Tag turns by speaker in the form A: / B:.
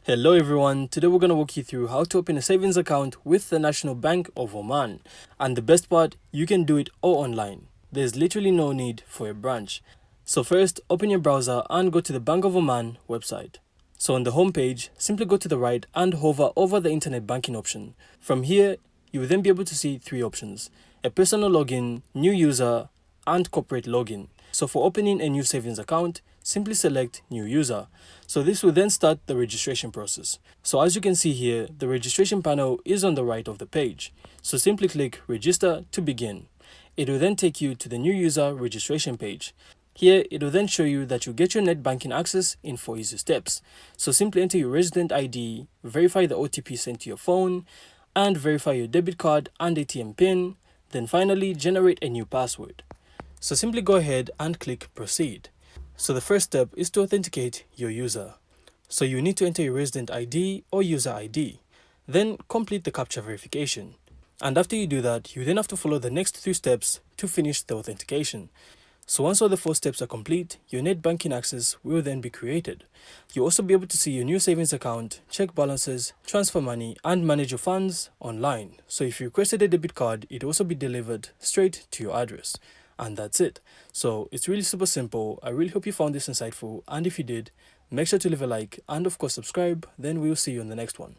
A: Hello everyone, today we're going to walk you through how to open a savings account with the National Bank of Oman. And the best part, you can do it all online. There's literally no need for a branch. So first, open your browser and go to the Bank of Oman website. So on the home page, simply go to the right and hover over the internet banking option. From here, you will then be able to see three options: a personal login, new user, and corporate login. So for opening a new savings account, simply select new user. So this will then start the registration process. So as you can see here, the registration panel is on the right of the page. So simply click register to begin. It will then take you to the new user registration page. Here, it will then show you that you get your net banking access in 4 easy steps. So simply enter your resident ID, verify the OTP sent to your phone, and verify your debit card and ATM PIN, then finally generate a new password. So simply go ahead and click proceed. So the first step is to authenticate your user. So you need to enter your resident ID or user ID. Then complete the captcha verification. And after you do that, you then have to follow the next 3 steps to finish the authentication. So once all the 4 steps are complete, your net banking access will then be created. You'll also be able to see your new savings account, check balances, transfer money, and manage your funds online. So if you requested a debit card, it'll also be delivered straight to your address. And that's it. So it's really super simple. I really hope you found this insightful, and if you did, make sure to leave a like and of course subscribe. Then we'll see you in the next one.